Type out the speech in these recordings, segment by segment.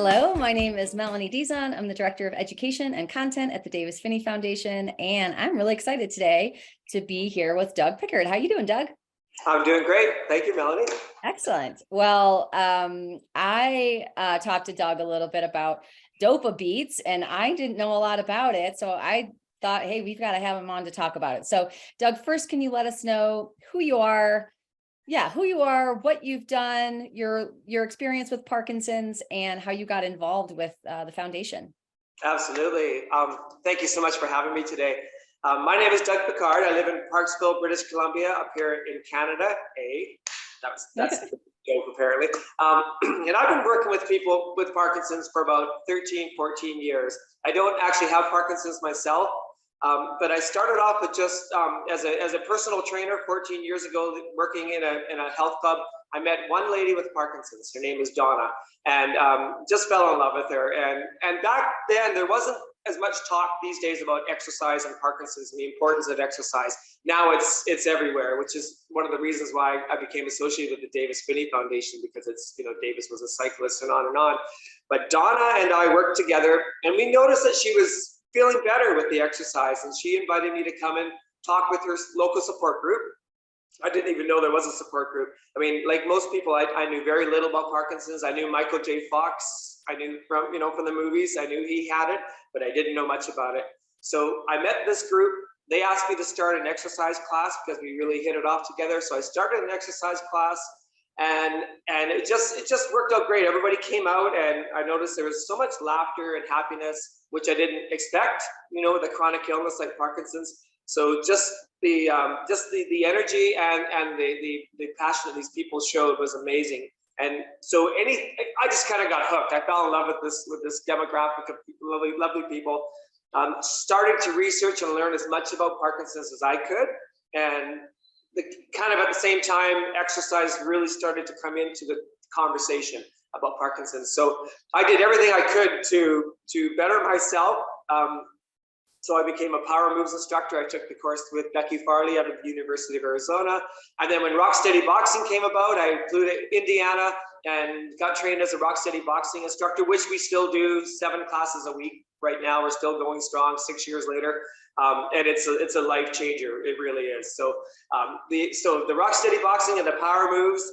Hello, my name is Melanie Dizon. I'm the Director of Education and Content at the Davis-Phinney Foundation, and I'm really excited today to be here with Doug Pickard. How you doing, Doug? I'm doing great. Thank you, Melanie. Excellent. Well, I talked to Doug a little bit about DopaBeats, and I didn't know a lot about it, so I thought, hey, we've got to have him on to talk about it. So, Doug, first, can you let us know who you are? Yeah, who you are, what you've done, your experience with Parkinson's, and how you got involved with the foundation. Absolutely. Thank you so much for having me today. My name is Doug Pickard. I live in Parksville, British Columbia, up here in Canada. That's the joke, apparently. And I've been working with people with Parkinson's for about 13, 14 years. I don't actually have Parkinson's myself. But I started off with just as a personal trainer 14 years ago, working in a health club. I met one lady with Parkinson's. Her name was Donna, and just fell in love with her. And back then, there wasn't as much talk these days about exercise and Parkinson's and the importance of exercise. Now it's everywhere, which is one of the reasons why I became associated with the Davis-Phinney Foundation, because it's, you know, Davis was a cyclist and on and on. But Donna and I worked together, and we noticed that she was feeling better with the exercise, and she invited me to come and talk with her local support group. I didn't even know there was a support group. I mean, like most people, I knew very little about Parkinson's. I knew Michael J. Fox. I knew from the movies. I knew he had it, but I didn't know much about it. So I met this group. They asked me to start an exercise class because we really hit it off together. So I started an exercise class, and it just worked out great. Everybody came out, and I noticed there was so much laughter and happiness, which I didn't expect, with a chronic illness like Parkinson's. So just the energy and the passion that these people showed was amazing. And so I just kind of got hooked. I fell in love with this demographic of lovely people. Started to research and learn as much about Parkinson's as I could, and kind of at the same time, exercise really started to come into the conversation about Parkinson's. So I did everything I could to better myself. So I became a power moves instructor. I took the course with Becky Farley out of the University of Arizona. And then when Rocksteady Boxing came about, I flew to Indiana and got trained as a Rocksteady Boxing instructor, which we still do 7 classes a week. Right now, we're still going strong 6 years later. And it's a life changer. It really is. So the Rocksteady Boxing and the power moves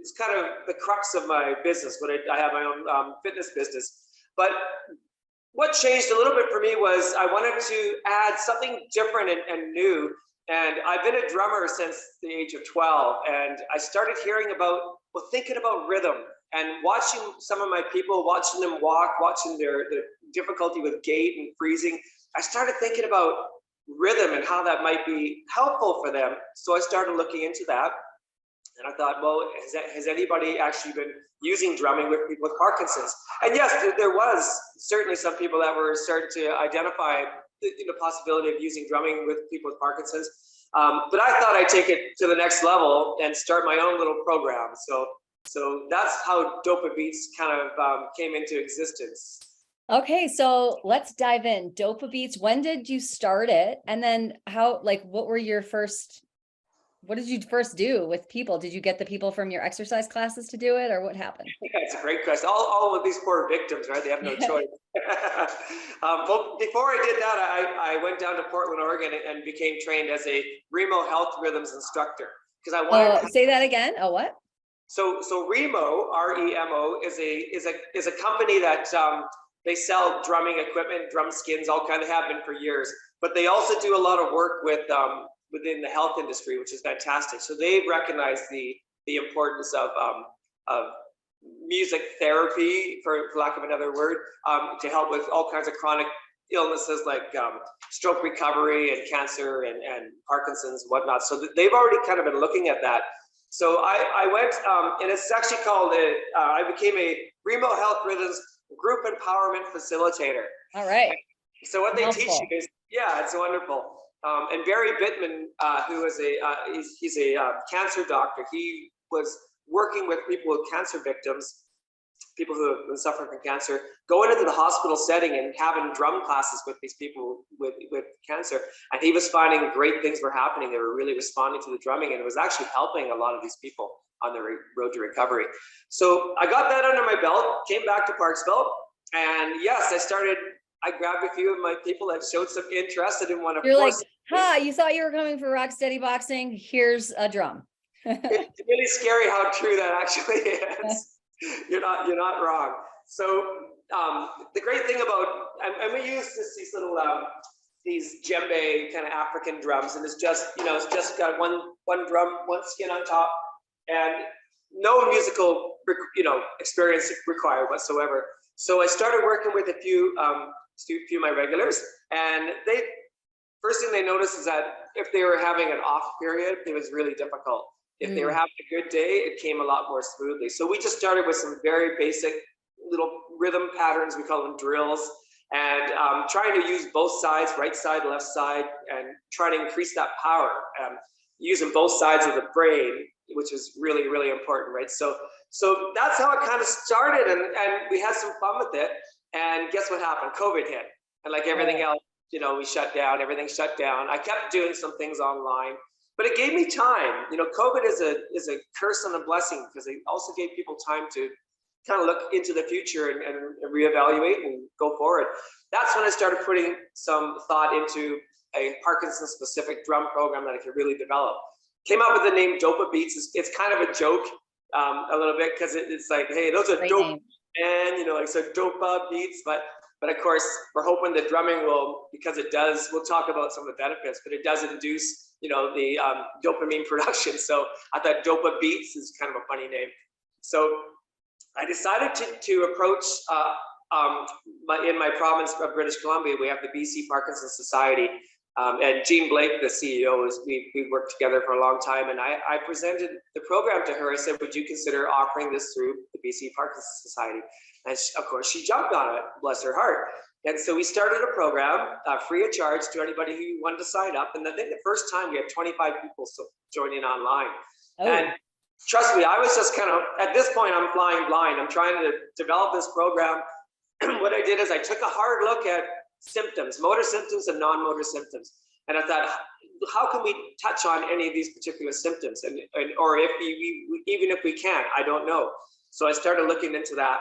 is kind of the crux of my business. But I have my own fitness business. But what changed a little bit for me was I wanted to add something different and new. And I've been a drummer since the age of 12. And I started thinking about rhythm and watching some of my people, watching them walk, watching their difficulty with gait and freezing. I started thinking about rhythm and how that might be helpful for them. So I started looking into that. And I thought, well, has anybody actually been using drumming with people with Parkinson's? And yes, there was certainly some people that were starting to identify the possibility of using drumming with people with Parkinson's. But I thought I'd take it to the next level and start my own little program. So that's how DopaBeats kind of came into existence. Okay, so let's dive in. DopaBeats, when did you start it? And then what did you first do with people? Did you get the people from your exercise classes to do it, or what happened? Yeah, it's a great question. All of these poor victims, right? They have no choice. Well, before I did that, I went down to Portland, Oregon, and became trained as a Remo Health Rhythms instructor, because I wanted to say that again. Oh, what? So Remo, R-E-M-O, is a company that they sell drumming equipment, drum skins, all kind of have been for years. But they also do a lot of work with within the health industry, which is fantastic. So they've recognized the importance of music therapy, for lack of another word, to help with all kinds of chronic illnesses like stroke recovery and cancer and Parkinson's and whatnot. So they've already kind of been looking at that. So I went, and it's actually called, I became a Remo Health Rhythms Group Empowerment Facilitator. All right. So what they teach you is, yeah, it's wonderful. And Barry Bittman, who is he's a cancer doctor. He was working with people with cancer victims, people who have been suffering from cancer, going into the hospital setting and having drum classes with these people with cancer. And he was finding great things were happening. They were really responding to the drumming, and it was actually helping a lot of these people. on the road to recovery. So I got that under my belt, came back to Parksville, and yes, I grabbed a few of my people that showed some interest. I didn't want to You're like, force you thought you were coming for rock steady boxing? Here's a drum. It's really scary how true that actually is. You're not wrong. So the great thing about, and we use these little these djembe kind of African drums, and it's just got one drum, one skin on top, and no musical experience required whatsoever. So I started working with a few of my regulars, and first thing they noticed is that if they were having an off period, it was really difficult. If they were having a good day, it came a lot more smoothly. So we just started with some very basic little rhythm patterns, we call them drills, and trying to use both sides, right side, left side, and trying to increase that power, using both sides of the brain, which is really, really important, right? So that's how it kind of started, and we had some fun with it. And guess what happened? COVID hit, and like everything else, we shut down, everything shut down. I kept doing some things online, but it gave me time. COVID is a curse and a blessing, because it also gave people time to kind of look into the future and reevaluate and go forward. That's when I started putting some thought into a Parkinson specific drum program that I could really develop. Came up with the name DopaBeats. It's kind of a joke a little bit, because it's like, hey, those are dope, and like so DopaBeats, but of course we're hoping the drumming will, because it does, we'll talk about some of the benefits, but it does induce the dopamine production. So I thought DopaBeats is kind of a funny name. So I decided to approach in my province of British Columbia, we have the BC Parkinson Society, and Jean Blake, the CEO, we worked together for a long time, and I presented the program to her. I said, would you consider offering this through the BC Parkinson Society? And of course she jumped on it, bless her heart. And so we started a program free of charge to anybody who wanted to sign up. And I think the first time we had 25 people joining online. Oh. And trust me, I was just kind of, at this point, I'm flying blind. I'm trying to develop this program. What I did is I took a hard look at symptoms, motor symptoms and non-motor symptoms. And I thought, how can we touch on any of these particular symptoms? Or even if we can't, I don't know. So I started looking into that.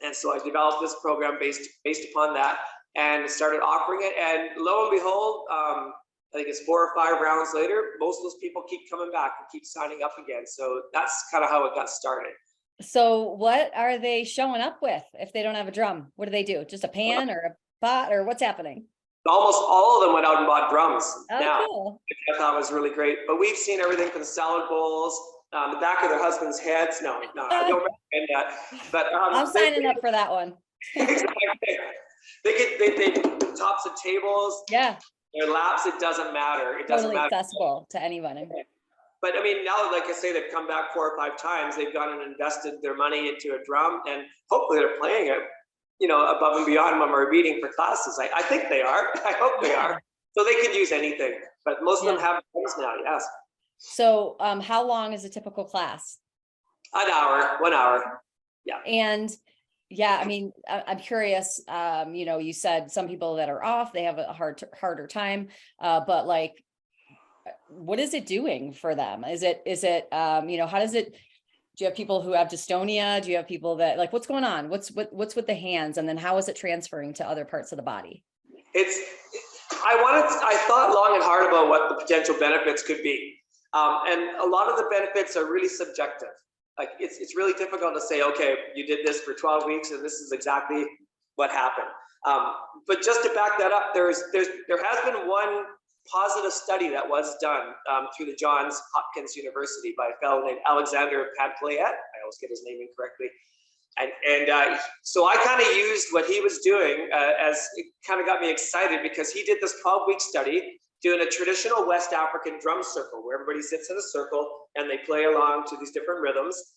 And so I developed this program based upon that, and started offering it. And lo and behold, I think it's 4 or 5 rounds later, most of those people keep coming back and keep signing up again. So that's kind of how it got started. So what are they showing up with if they don't have a drum? What do they do? Just a pan or a pot, or what's happening? Almost all of them went out and bought drums. Oh, now, cool. I thought it was really great. But we've seen everything from salad bowls, the back of their husband's heads. No, I don't recommend that. But I'm signing up for that one. Exactly. They tops of tables. Yeah. Their laps. It doesn't matter. It doesn't matter. Accessible to anyone. But I mean, now, like I say, they've come back 4 or 5 times. They've gone and invested their money into a drum, and hopefully they're playing it, above and beyond when we're meeting for classes. I think they are. I hope they are. So they can use anything. But most of them have drums now. Yes. So how long is a typical class? An hour, 1 hour. Yeah. And I mean, I'm curious, you said some people that are off, they have a harder time, but like, what is it doing for them? Is it, how does it, do you have people who have dystonia? Do you have people that, like, what's going on? What's with the hands? And then how is it transferring to other parts of the body? I thought long and hard about what the potential benefits could be. And a lot of the benefits are really subjective. Like it's really difficult to say, okay, you did this for 12 weeks and this is exactly what happened. But just to back that up, there has been one positive study that was done through the Johns Hopkins University by a fellow named Alexander Padplayet. I always get his name incorrectly. And so I kind of used what he was doing as it kind of got me excited, because he did this 12-week study doing a traditional West African drum circle where everybody sits in a circle and they play along to these different rhythms.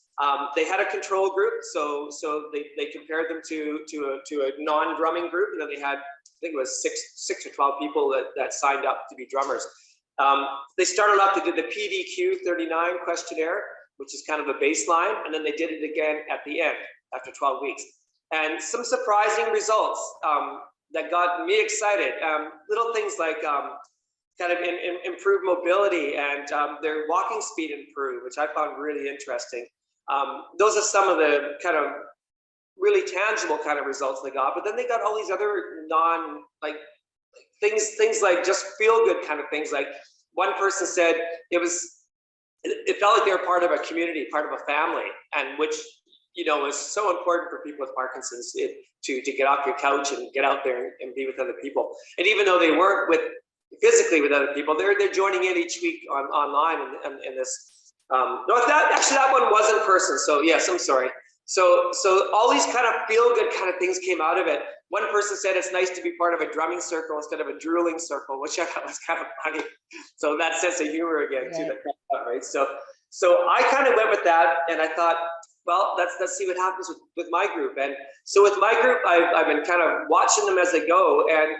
They had a control group, so they compared them to a non-drumming group, and then they had, I think it was six or 12 people that signed up to be drummers. They started off, they did the PDQ 39 questionnaire, which is kind of a baseline, and then they did it again at the end after 12 weeks. And some surprising results that got me excited. Little things like kind of improve mobility, and their walking speed improved, which I found really interesting. Those are some of the kind of really tangible kind of results they got. But then they got all these other things like just feel good kind of things. Like one person said it felt like they were part of a community, part of a family, and which, you know, is so important for people with Parkinson's, to get off your couch and get out there and be with other people. And even though they weren't physically with other people, they're joining in each week online in this. No, that one was in person. So yes, I'm sorry. So all these kind of feel good kind of things came out of it. One person said it's nice to be part of a drumming circle instead of a drooling circle, which I thought was kind of funny. So that sense of humor again, too, right? So I kind of went with that, and I thought, well, let's see what happens with my group. And so with my group, I've been kind of watching them as they go. And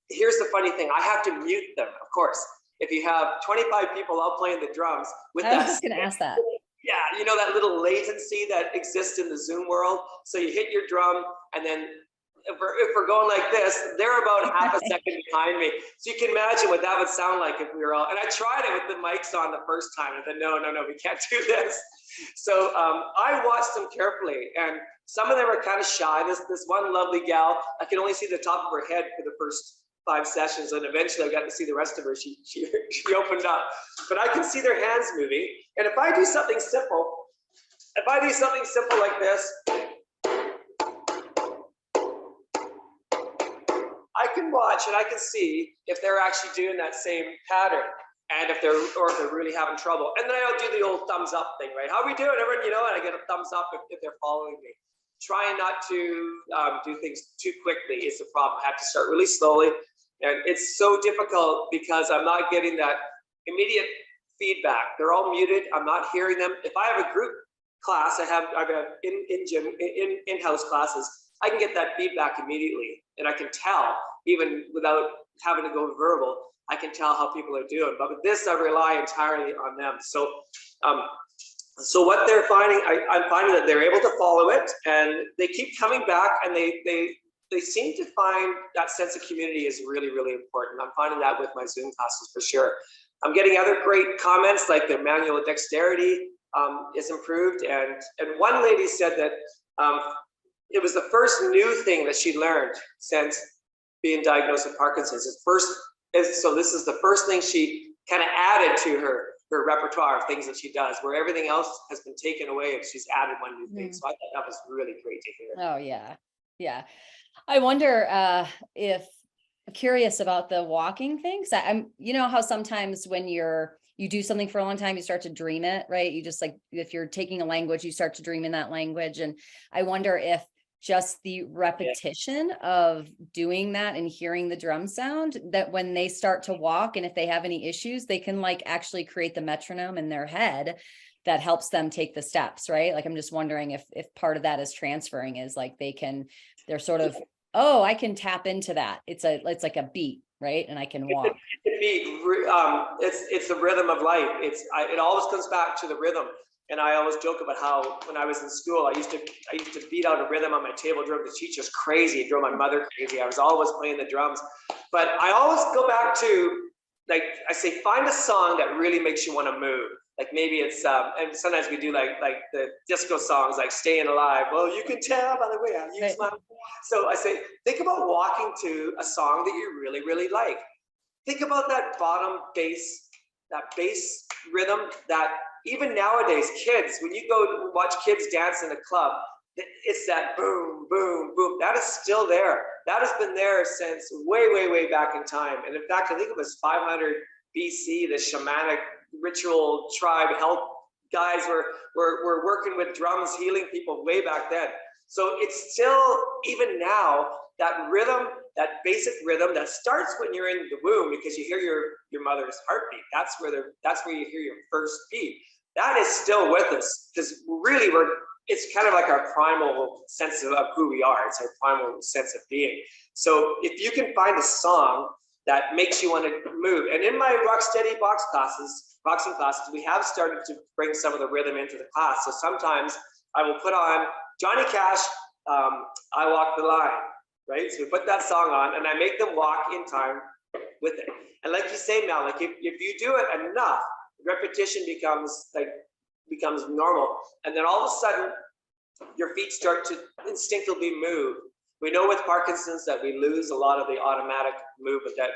here's the funny thing: I have to mute them, of course. If you have 25 people all playing the drums with I was just going to ask that. Yeah, you know, that little latency that exists in the Zoom world. So you hit your drum, and then if we're going like this, they're about half a second behind me. So you can imagine what that would sound like if we were all, and I tried it with the mics on the first time, and then no, we can't do this. So I watched them carefully, and some of them are kind of shy. This one lovely gal, I can only see the top of her head for the first 5 sessions, and eventually I got to see the rest of her. She opened up, but I can see their hands moving. And if I do something simple like this, I can watch and I can see if they're actually doing that same pattern, and if they're really having trouble. And then I'll do the old thumbs up thing, right? How are we doing, everyone? You know, and I get a thumbs up if they're following me. Trying not to do things too quickly is the problem. I have to start really slowly, and it's so difficult because I'm not getting that immediate feedback. They're all muted. I'm not hearing them. If I have a group class, I've in-house classes, I can get that feedback immediately, and I can tell, even without having to go verbal, I can tell how people are doing. But with this, I rely entirely on them. So what they're finding, I'm finding that they're able to follow it, and they keep coming back, and they seem to find that sense of community is really, really important. I'm finding that with my Zoom classes for sure. I'm getting other great comments, like their manual dexterity is improved. And one lady said that it was the first new thing that she learned since being diagnosed with Parkinson's. So this is the first thing she kind of added to her repertoire of things that she does, where everything else has been taken away, and she's added one new thing. So I thought that was really great to hear. Oh yeah. I wonder if I'm curious about the walking things. You know how sometimes when you do something for a long time, you start to dream it, right? You just, like, if you're taking a language, you start to dream in that language. And I wonder if just the repetition of doing that and hearing the drum sound, that when they start to walk, and if they have any issues, they can like actually create the metronome in their head that helps them take the steps, right? Like, I'm just wondering if part of that is transferring, is like they're sort of, oh, I can tap into that. It's like a beat, right? And I can walk. It's the rhythm of life. It always comes back to the rhythm. And I always joke about how when I was in school, I used to beat out a rhythm on my table, drove the teachers crazy, drove my mother crazy. I was always playing the drums. But I always go back to, like, I say, find a song that really makes you want to move. Like maybe it's, and sometimes we do like the disco songs, like Staying Alive. Well, you can tell by the way I use my. So I say, think about walking to a song that you really, really like. Think about that bottom bass, that bass rhythm that even nowadays, kids, when you go watch kids dance in a club, it's that boom, boom, boom. That is still there. That has been there since way, way, way back in time. And in fact, I think it was 500 BC, the shamanic ritual tribe health guys were working with drums, healing people way back then. So it's still, even now, that rhythm, that basic rhythm that starts when you're in the womb, because you hear your mother's heartbeat. That's where you hear your first beat. That is still with us, because really it's kind of like our primal sense of who we are. It's our primal sense of being. So if you can find a song that makes you want to move, and in my Rocksteady boxing classes, we have started to bring some of the rhythm into the class. So sometimes I will put on Johnny Cash, I Walk the Line, right? So we put that song on, and I make them walk in time with it. And like you say, Mel, like if you do it enough, repetition becomes normal. And then all of a sudden, your feet start to instinctively move. We know with Parkinson's that we lose a lot of the automatic movement that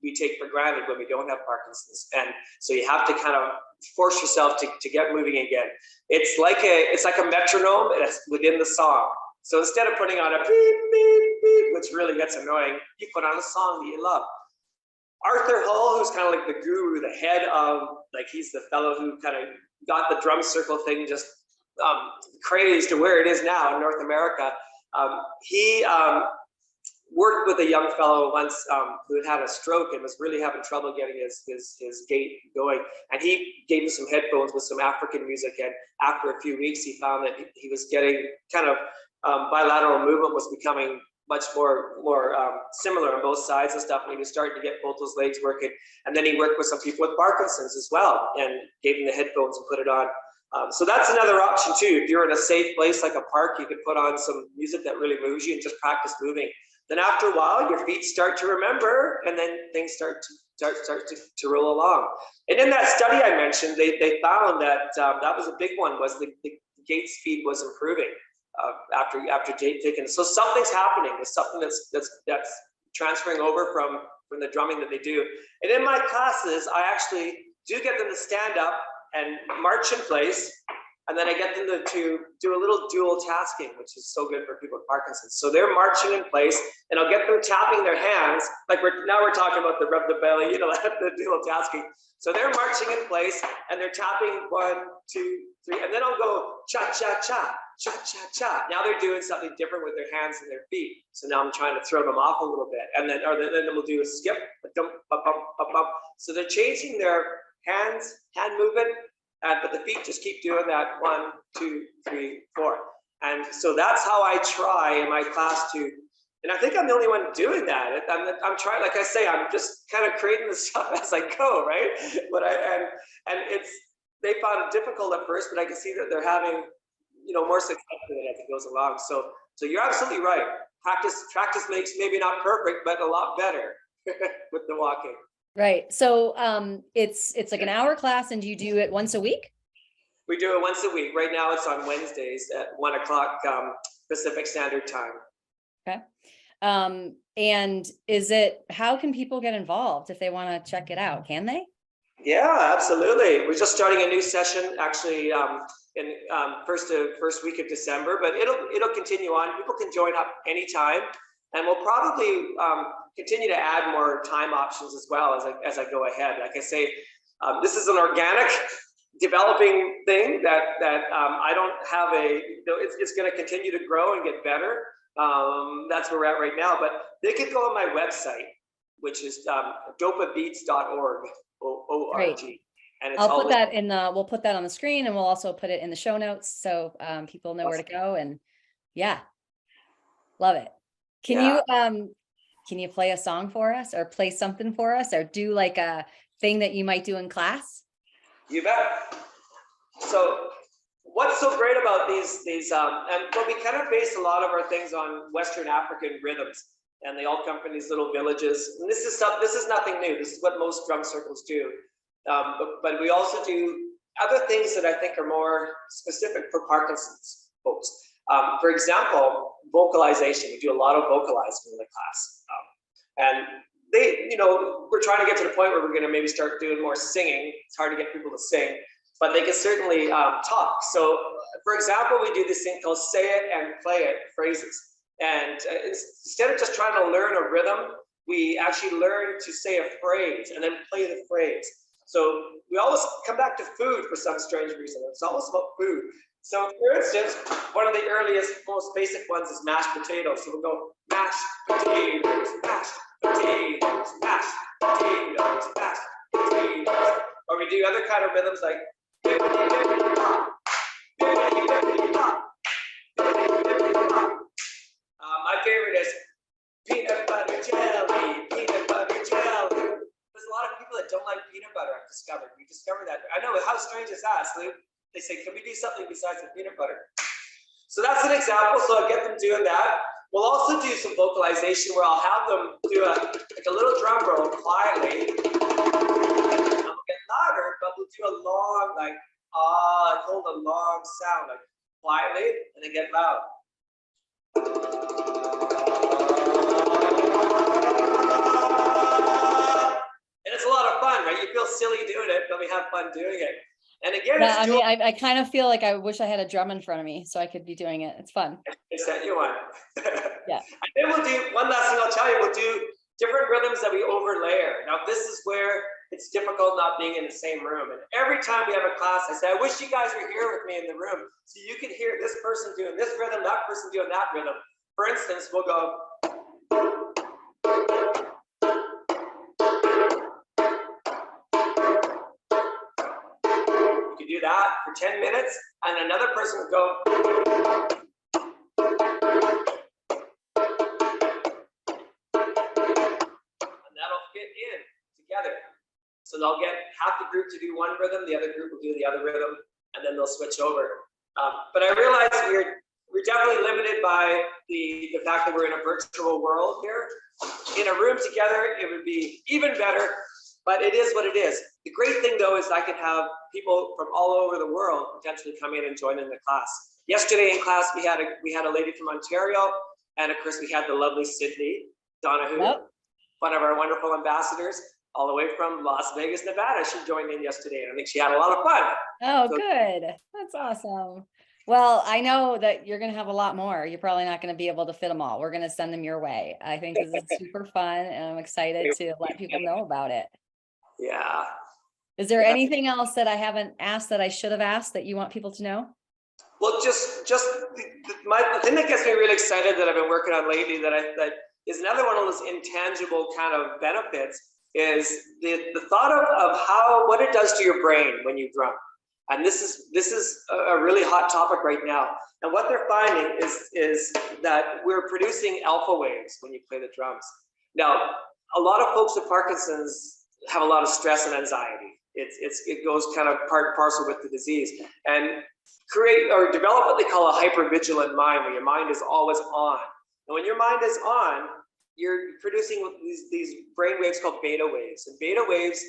we take for granted when we don't have Parkinson's. And so you have to kind of force yourself to get moving again. It's like a metronome that's within the song. So instead of putting on a beep, beep, beep, which really gets annoying, you put on a song that you love. Arthur Hull, who's kind of like the guru, the head of, like, he's the fellow who kind of got the drum circle thing just crazed to where it is now in North America. He worked with a young fellow once who had a stroke and was really having trouble getting his gait going. And he gave him some headphones with some African music. And after a few weeks, he found that he was getting kind of bilateral movement was becoming much more similar on both sides and stuff. And he was starting to get both those legs working. And then he worked with some people with Parkinson's as well and gave them the headphones and put it on. So that's another option too. If you're in a safe place like a park, you could put on some music that really moves you and just practice moving. Then after a while, your feet start to remember, and then things start to roll along. And in that study I mentioned, they found that that was a big one, was the gait speed was improving after gait taken. So something's happening. There's something that's transferring over from the drumming that they do. And in my classes, I actually do get them to stand up and march in place, and then I get them to do a little dual tasking, which is so good for people with Parkinson's. So they're marching in place, and I'll get them tapping their hands, like we're talking about the rub the belly, the dual tasking. So they're marching in place, and they're tapping 1, 2, 3, and then I'll go cha cha cha, cha cha cha. Now they're doing something different with their hands and their feet. So now I'm trying to throw them off a little bit, and then we'll do a skip, a dump, bump, bump, bump, bump. So they're changing their hand movement, but the feet just keep doing that 1, 2, 3, 4. And so that's how I try in my class to, and I think I'm the only one doing that. I'm trying, like I say, I'm just kind of creating this stuff as I go, right? But they found it difficult at first, but I can see that they're having, more success with it as it goes along. So you're absolutely right. Practice makes maybe not perfect, but a lot better with the walking. Right. So it's like an hour class, and do you do it once a week? We do it once a week. Right now it's on Wednesdays at 1 o'clock Pacific Standard Time. Okay. And how can people get involved if they want to check it out? Can they? Yeah, absolutely. We're just starting a new session actually in first week of December, but it'll continue on. People can join up anytime. And we'll probably continue to add more time options as well as I go ahead. Like I say, this is an organic developing thing that I don't have it's going to continue to grow and get better. That's where we're at right now. But they can go on my website, which is DopaBeats.org. O-R-G. And it's we'll put that on the screen, and we'll also put it in the show notes so people know where to go. And yeah, love it. Can you play a song for us, or play something for us, or do like a thing that you might do in class? You bet. So what's so great about these we kind of base a lot of our things on Western African rhythms, and they all come from these little villages. And this is nothing new. This is what most drum circles do. But we also do other things that I think are more specific for Parkinson's folks. For example, vocalization. We do a lot of vocalizing in the class. And we're trying to get to the point where we're going to maybe start doing more singing. It's hard to get people to sing, but they can certainly talk. So, for example, we do this thing called say it and play it phrases. And instead of just trying to learn a rhythm, we actually learn to say a phrase and then play the phrase. So we always come back to food for some strange reason. It's always about food. So for instance, one of the earliest, most basic ones is mashed potatoes. So we'll go mashed potatoes, mashed potatoes, mashed potatoes, mashed potatoes. Or we do other kind of rhythms like my favorite is peanut butter jelly, peanut butter jelly. There's a lot of people that don't like peanut butter, I've discovered. We discovered that. I know, how strange is that, Sleep? They say, can we do something besides the peanut butter? So that's an example. So I get them doing that. We'll also do some vocalization where I'll have them do like a little drum roll quietly. And we'll get louder, but we'll do a long, like, hold a long sound, like quietly, and then get loud. And it's a lot of fun, right? You feel silly doing it, but we have fun doing it. And again, yeah, I mean, I kind of feel like I wish I had a drum in front of me so I could be doing it. It's fun. I sent you one. Yeah. And then we'll do one last thing I'll tell you. We'll do different rhythms that we overlayer. Now, this is where it's difficult not being in the same room. And every time we have a class, I say, I wish you guys were here with me in the room so you could hear this person doing this rhythm, that person doing that rhythm. For instance, we'll go. You can do that for 10 minutes, and another person would go. So they'll get half the group to do one rhythm, the other group will do the other rhythm, and then they'll switch over. But I realize we're definitely limited by the fact that we're in a virtual world here. In a room together, it would be even better, but it is what it is. The great thing though is I can have people from all over the world potentially come in and join in the class. Yesterday in class, we had a lady from Ontario, and of course we had the lovely Sydney Donahue, one of our wonderful ambassadors, all the way from Las Vegas, Nevada. She joined in yesterday, and I think she had a lot of fun. Oh, so good. That's awesome. Well, I know that you're going to have a lot more. You're probably not going to be able to fit them all. We're going to send them your way. I think this is super fun, and I'm excited to let people know about it. Yeah. Is there anything else that I haven't asked that I should have asked that you want people to know? Well, just the thing that gets me really excited that I've been working on lately that is another one of those intangible kind of benefits is the thought of what it does to your brain when you drum. And this is a really hot topic right now. And what they're finding is that we're producing alpha waves when you play the drums. Now, a lot of folks with Parkinson's have a lot of stress and anxiety. It goes kind of part and parcel with the disease. And create or develop what they call a hypervigilant mind, where your mind is always on. And when your mind is on, you're producing these brain waves called beta waves. And beta waves,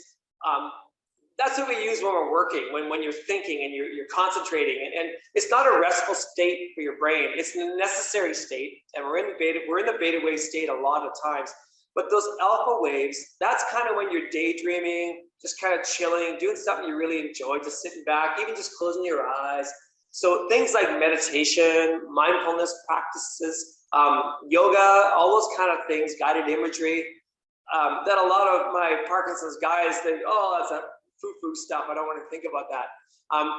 that's what we use when we're working, when you're thinking and you're concentrating. And it's not a restful state for your brain. It's a necessary state. And we're in the beta wave state a lot of times. But those alpha waves, that's kind of when you're daydreaming, just kind of chilling, doing something you really enjoy, just sitting back, even just closing your eyes. So things like meditation, mindfulness practices, yoga, all those kind of things, guided imagery, that a lot of my Parkinson's guys think, oh, that's a foo-foo stuff. I don't want to think about that.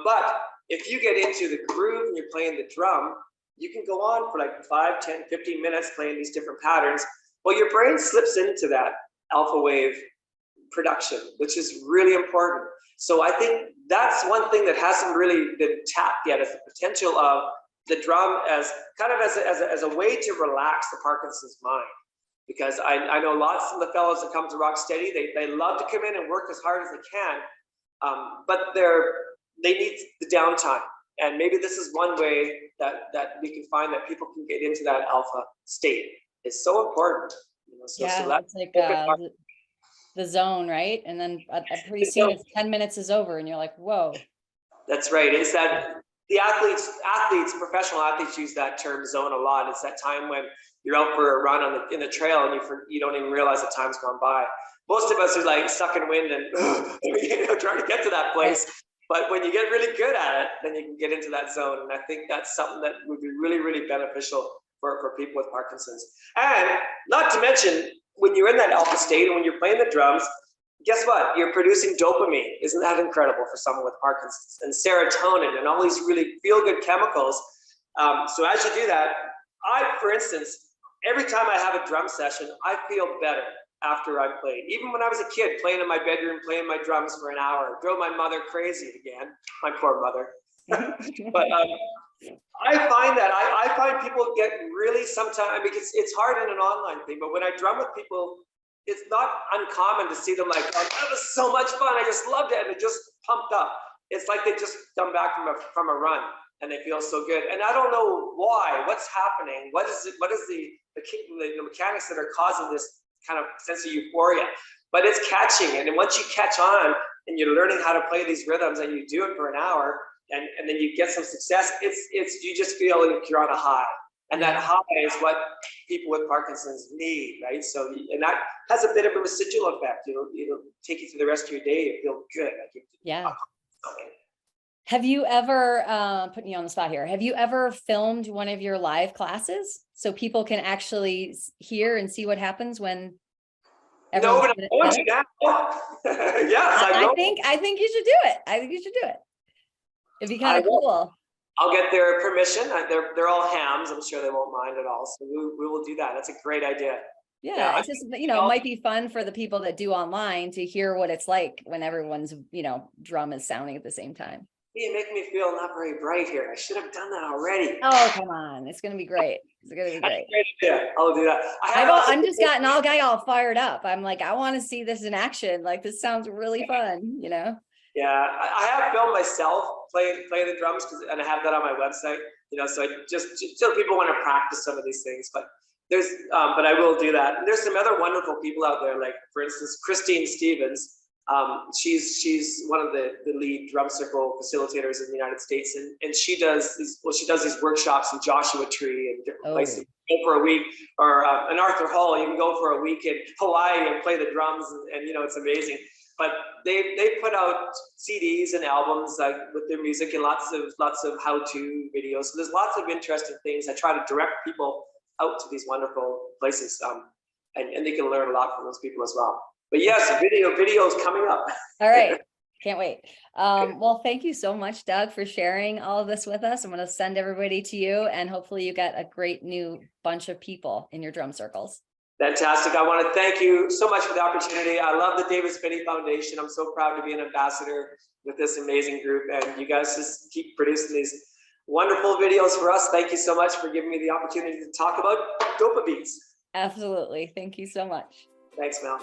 But if you get into the groove and you're playing the drum, you can go on for like 5, 10, 15 minutes playing these different patterns. Well, your brain slips into that alpha wave production, which is really important. So I think that's one thing that hasn't really been tapped yet, is the potential of the drum as kind of as a way to relax the Parkinson's mind. Because I know lots of the fellows that come to Rocksteady, they love to come in and work as hard as they can, but they need the downtime. And maybe this is one way that we can find that people can get into that alpha state. It's so important. You know, so it's like the zone, right? And then pretty soon it's 10 minutes is over and you're like, whoa. That's right. It's that the athletes, professional athletes use that term zone a lot. It's that time when you're out for a run in the trail and you don't even realize the time's gone by. Most of us are like sucking wind and trying to get to that place. But when you get really good at it, then you can get into that zone. And I think that's something that would be really, really beneficial for people with Parkinson's. And not to mention, when you're in that alpha state and when you're playing the drums, guess what? You're producing dopamine. Isn't that incredible for someone with Parkinson's? And serotonin and all these really feel-good chemicals. So as you do that, for instance, every time I have a drum session, I feel better after I've played. Even when I was a kid, playing in my bedroom, playing my drums for an hour, drove my mother crazy again, my poor mother. But I find that I find people get really sometimes, because it's hard in an online thing, but when I drum with people, it's not uncommon to see them like, oh, that was so much fun, I just loved it, and they're just pumped up. It's like they just come back from a run. and they feel so good. And I don't know why, what's happening? What is it? What is the mechanics that are causing this kind of sense of euphoria? But it's catching it. And once you catch on and you're learning how to play these rhythms and you do it for an hour and then you get some success, it's you just feel like you're on a high. And that high is what people with Parkinson's need, right? So, and that has a bit of a residual effect. It'll take you through the rest of your day. You feel good. Yeah. Have you ever, putting you on the spot here, have you ever filmed one of your live classes so people can actually hear and see what happens when? No, but I want you now. Yes, I think you should do it. I think you should do it. It'd be kind of cool. I'll get their permission. They're all hams. I'm sure they won't mind at all. So we will do that. That's a great idea. Yeah, it's just, it might be fun for the people that do online to hear what it's like when everyone's, drum is sounding at the same time. You make me feel not very bright here. I should have done that already. Oh, come on. It's going to be great. It's going to be great. Yeah, I'll do that. I'm just gotten all fired up. I'm like, I want to see this in action. Like, this sounds really fun, Yeah, I have filmed myself playing the drums and I have that on my website, so I just so people want to practice some of these things, but I will do that. And there's some other wonderful people out there, like for instance, Christine Stevens. She's one of the lead drum circle facilitators in the United States, and she does these workshops in Joshua Tree and different places. You go for a week, or in Arthur Hall, you can go for a week in Hawaii and play the drums, and it's amazing. But they put out CDs and albums with their music and lots of how-to videos. So there's lots of interesting things. I try to direct people out to these wonderful places, and they can learn a lot from those people as well. But yes, video is coming up. All right. Can't wait. Well, thank you so much, Doug, for sharing all of this with us. I'm going to send everybody to you, and hopefully you get a great new bunch of people in your drum circles. Fantastic. I want to thank you so much for the opportunity. I love the Davis Phinney Foundation. I'm so proud to be an ambassador with this amazing group, and you guys just keep producing these wonderful videos for us. Thank you so much for giving me the opportunity to talk about DopaBeats. Absolutely. Thank you so much. Thanks, Mel.